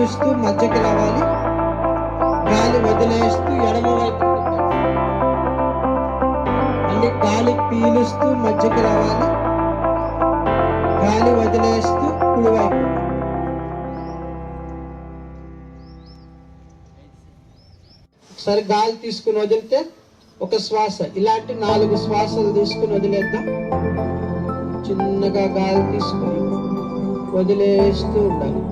పీలుస్తూ మధ్యకి రావాలి. గాలి వదిలేస్తూ ఎడమ వైపు. మళ్ళీ గాలి పీలుస్తూ మధ్యకి రావాలి. గాలి వదిలేస్తూ కుడివైపు. ఒకసారి గాలి తీసుకుని వదిలితే ఒక శ్వాస, ఇలాంటి 4 శ్వాసలు తీసుకుని వదిలేద్దాం. చిన్నగా గాలి తీసుకుని వదిలేస్తూ ఉండాలి.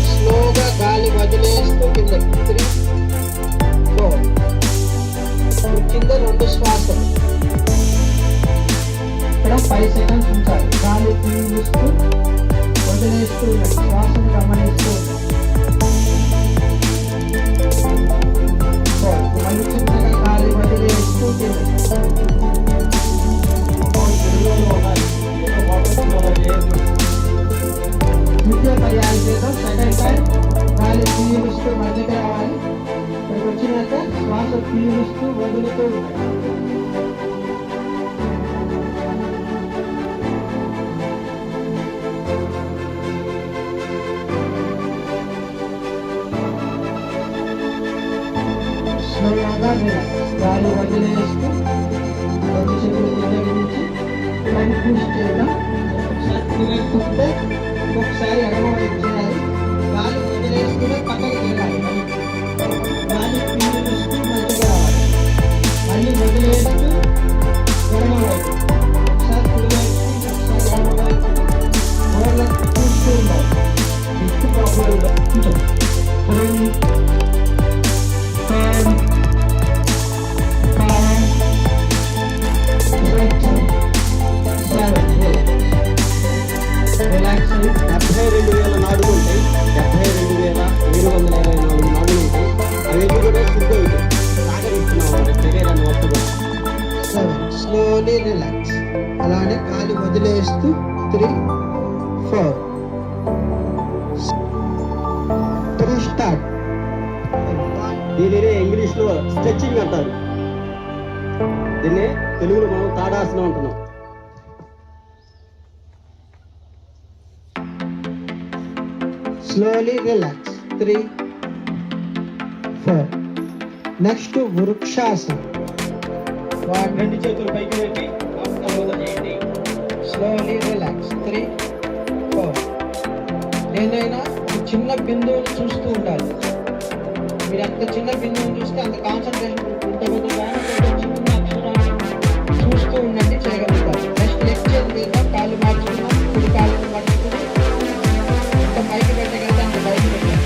స్లోగా గాలి వదిలేస్తూ కింద 3, 4. కింద 2 శ్వాసలు. ఇక్కడ 5 సెకండ్స్ ఉంచాలి. గాలి పీలుస్తూ వదిలేస్తూ ఉండాలి. శ్వాసను గమనిస్తూ ఉండాలి. మళ్ళీ చిన్నగా గాలి వదిలేస్తూ ద్వితీయ పర్యాయం చేద్దాం. సెకండ్ టైం గాలి పీలుస్తూ మధ్యకి రావాలి. ఇక్కడికి వచ్చినాక శ్వాస పీలుస్తూ వదులుతూ ఉండాలి. గాలి వదిలేస్తూ కొద్ది చెవులు దగ్గర నుంచి ఇవన్నీ పూర్తి చేయడం. ఒకసారి కుడివైపు, ఒకసారి ఎడమ వైపు చేయాలి. గాలి వదిలేస్తూనే పక్కకి వెళ్ళాలి. గాలి పీలుస్తూ మధ్యకి రావాలి. మళ్ళీ వదిలేస్తూ ఎడమ వైపు. ఒకసారి కుడివైపు, ఒకసారి ఎడమ వైపు. గోర్లకు చూస్తూ ఉండాలి. ఇటు ప్రాబ్లంగా ఉంటుంది. 3, 4, 72,000 నాడులు ఉంటాయి. 72,724 నాడులు ఉంటాయి. అవన్నీ కూడా శుద్ధి అవుతాయి. సాగరిస్తున్నాం శరీరాన్ని మొత్తం. Slowly relax. అలానే గాలి వదిలేస్తూ 3, 4. 3 స్టార్ట్. దీనినే ఇంగ్లీష్ లో స్ట్రెచ్చింగ్ అంటారు. దీన్ని తెలుగులో మనం తాడాసనం అంటున్నాం. Slowly relax. 3, 4. Next to Vrukshasana. 2 చేతులు పైకి పెట్టి చేయండి. Slowly relax. 3, 4. ఏదైనా చిన్న బిందువుని చూస్తూ ఉండాలి. మీరు ఎంత చిన్న బిందువుని చూస్తే అంత కాన్సన్ట్రేషన్ ఉంటుందా. చిన్న అక్షరాన్ని చూస్తూ ఉండండి, చేయగలుగుతారు. నెక్స్ట్ లెఫ్ట్ చేతి మీద కాళ్ళు మార్చుకున్నాం. కుడి కాళ్ళని పట్టుకుని ఎంత పైకి పెట్టగలిగితే అంత పైకి పెట్టాలి.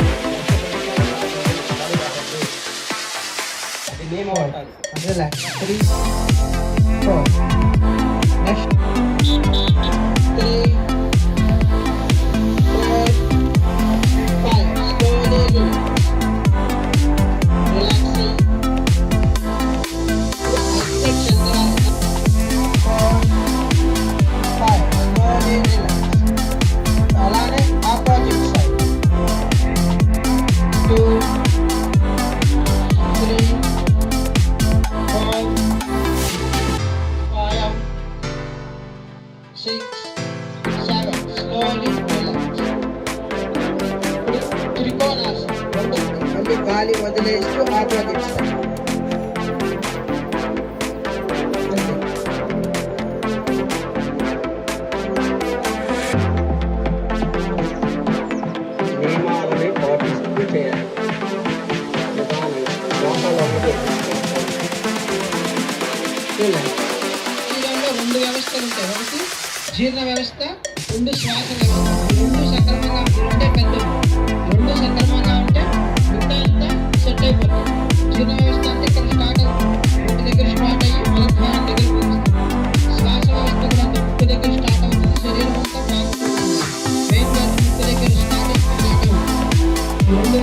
Relax. 3, 4. Next 3, 4, 5. Slowly relaxing. 4, 5. Slowly relax. అలానే ఆపోజిట్ సైడ్. 2, 3, 4, 5, 6, 7. Slowly relax. త్రికోణాసనం. మళ్ళీ గాలి వదిలేస్తూ ఆపోజిట్ సైడ్. నియమాలని పాటిస్తూ చేయాలి. శరీరంలో 2 వ్యవస్థలు ఉంటాయి. ఒకటి జీర్ణ వ్యవస్థ, 2 శ్వాస వ్యవస్థ. 2 సక్రమంగా, 2 పెద్దవి. 2 సక్రమంగా ఉంటే మిగతా అంతా సెట్ అయిపోతుంది. జీర్ణ వ్యవస్థ అంటే ఇక్కడ స్టార్ట్ అవుతుంది. ముక్కు దగ్గర స్టార్ట్ అయ్యి మలద్వారం దగ్గరికి వస్తుంది. శ్వాస వ్యవస్థ కూడా అంతే. ముక్కు దగ్గర స్టార్ట్ అవుతుంది. శరీరం అంతా బాగుంటుంది. మెయిన్ గా ముక్కు దగ్గర స్టార్ట్ అయ్యి స్టార్ట్ అవుతుంది. 2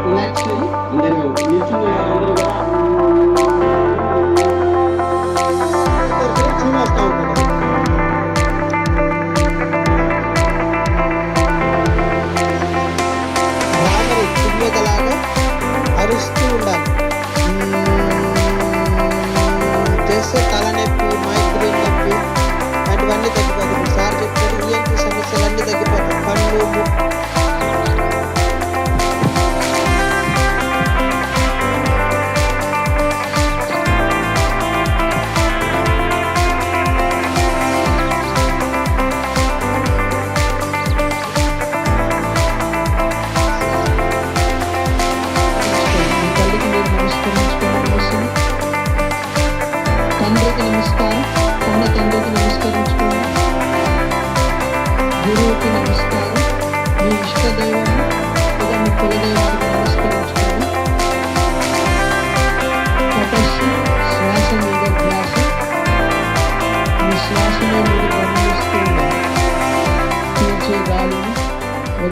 రిలాక్స్ అయ్యి అందరూ నిల్చున్న అందరూ కూడా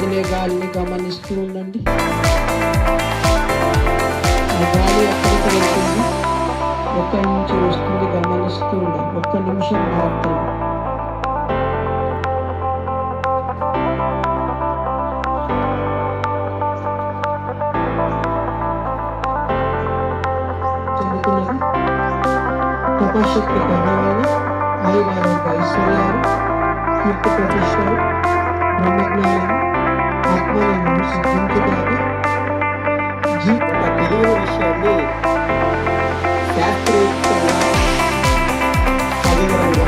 వీలే గాలిని గమనిస్తూ ఉండండి. ఆ గాలి ఎక్కడికి వెళ్తుంది, ఎక్కడి నుంచి వస్తుంది గమనిస్తూ ఉండాలి. ఒక్క నిమిషం మాత్రం. చదువుతున్నది తపశక్తి ప్రభావాలు, ఆయురాలు, ఐశ్వర్యాలు, కీర్తి ప్రతిష్టలు, బ్రహ్మజ్ఞానం, ఆత్మలను సిద్ధించుగాక. ఒక తెలియని విషయాన్ని శాస్త్రీయంగా సవివరంగా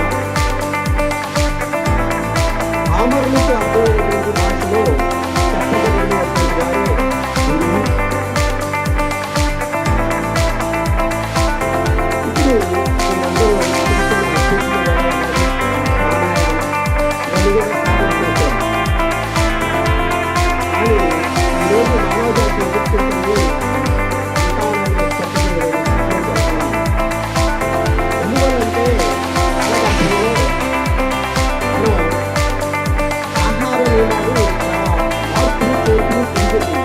ఆమరులకు అర్థమైనటువంటి భాషలో చెప్పగలిగినటువంటి వారు గురువు. ఇప్పుడు మీరందరూ కానీ ఈరోజు మానవజాతి ఎదుర్కొంటుంది ఎందువల్లంటే ఆహార నియమాలు మార్పులు చేతులు పెంచుతుంది.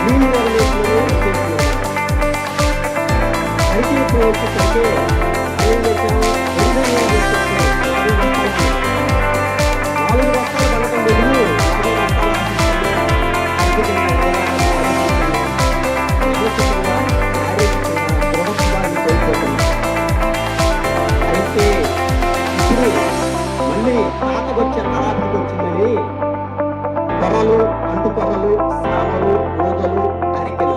నీళ్ళు వదిలేసినవి అయితే ఇప్పుడు వచ్చేసరికి ఏం చేశాము, 4 రకాల బలకం బదులు 4 రకాల ఆర్థికంగా, మానసికంగా, ఆరోగ్యంగా దృఢత్వాన్ని కోల్పోతున్నాం. అయితే ఇప్పుడు మళ్ళీ తాతకొచ్చే తరాభికి వచ్చిందని కొర్రలు, అంటుకొర్రలు, సామలు, ఊదలు, అరికెలు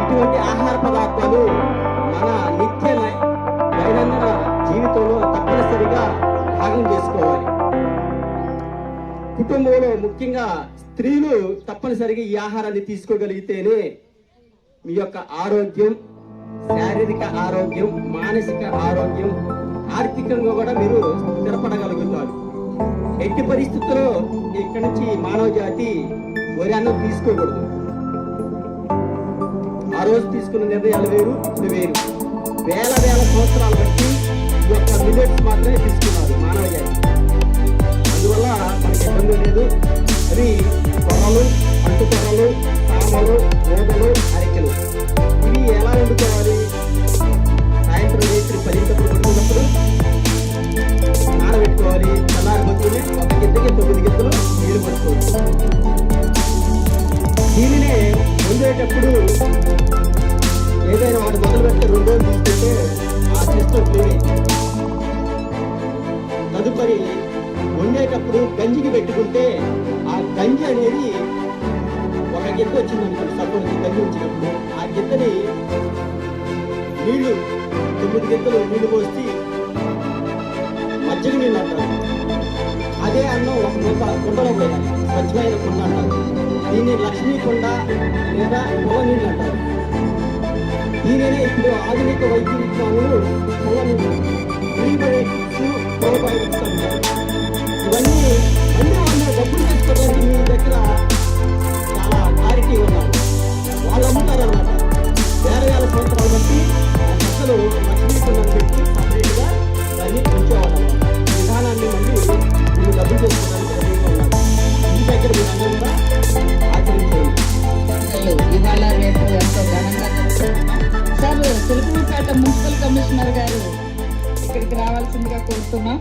ఇటువంటి ఆహార పదార్థాలు మన నిత్య దైనందిన జీవితంలో తప్పనిసరిగా భాగం చేసుకోవాలి. కుటుంబంలో ముఖ్యంగా స్త్రీలు తప్పనిసరిగా ఈ ఆహారాన్ని తీసుకోగలిగితేనే మీ యొక్క ఆరోగ్యం, శారీరక ఆరోగ్యం, మానసిక ఆరోగ్యం, ఆర్థికంగా కూడా మీరు స్థిరపడగలుగుతారు. ఎట్టి పరిస్థితుల్లో ఇక్కడి నుంచి మానవ జాతి వరి అన్నం తీసుకోకూడదు. ఆ రోజు తీసుకున్న నిర్ణయాలు వేరు, ఇది వేరు. వేల సంవత్సరాలు బట్టి ఈ యొక్క మిల్లెట్స్ మాత్రమే తీసుకున్నారు మానవ జాతి. అందువల్ల మనకి ఇబ్బంది లేదు. అవి కొర్రలు, అంటుకొర్రలు, సామలు, ఊదలు, అరికెలు. ఇవి ఎలా వండుకోవాలి? సాయంత్రం రాత్రి 10 పడుకున్నప్పుడు నానబెట్టుకోవాలి. చల్లారి బతుకుని 1 గిద్దకి 9 గిద్దలు నీళ్లు పట్టుకోవచ్చు. దీనినే వండేటప్పుడు ఏదైనా వాడు మొదలు పెడితే 2 రోజులు తీసుకుంటే ఆ సిస్టమ్ క్లీన్. తదుపరి వండేటప్పుడు గంజికి పెట్టుకుంటే ఆ గంజి అనేది 1 గిద్ద వచ్చింది అనుకోండి, సపోజ్ గంజి వచ్చినప్పుడు ఆ గిద్దని నీళ్లు 9 గిద్దలు నీళ్లు పోసి మజ్జిగ నీళ్ళు అంటారు. అదే అన్నం ఒక కుండలో పోయాలి, స్వచ్ఛమైన కుండ అంటారు. దీన్ని లక్ష్మీ కుండ లేదా పొల నీళ్ళు అంటారు. దీనినే ఇప్పుడు ఆధునిక వైద్య విజ్ఞానులు పొల నీళ్ళు, ప్రీబయోటిక్స్ అంటారు. ఇవన్నీ అన్నీ డబ్బులు తెచ్చుకోవడానికి మీ దగ్గర చాలా క్లారిటీ ఉన్నారు. వాళ్ళు అమ్ముతారు అన్నమాట. వేల సంవత్సరాలు బట్టి ఆ చెక్కలు లక్ష్మీ కుండను పెట్టి సపరేట్గా దాన్ని ఉంచేవాళ్ళు. ఈ విధానాన్ని మళ్ళీ మీరు డబ్బులు తెచ్చుకోవడానికి రెడీగా ఉన్నారు. మీ దగ్గర మీరు అందరూ కూడా ఆచరించేయండి. ఇవాళ రేపు ఎంతో ఘనంగా జరుపుకుంటున్నాం. సార్, చిలకలూరిపేట మున్సిపల్ కమిషనర్ గారు ఇక్కడికి రావాల్సిందిగా కోరుతున్నాం.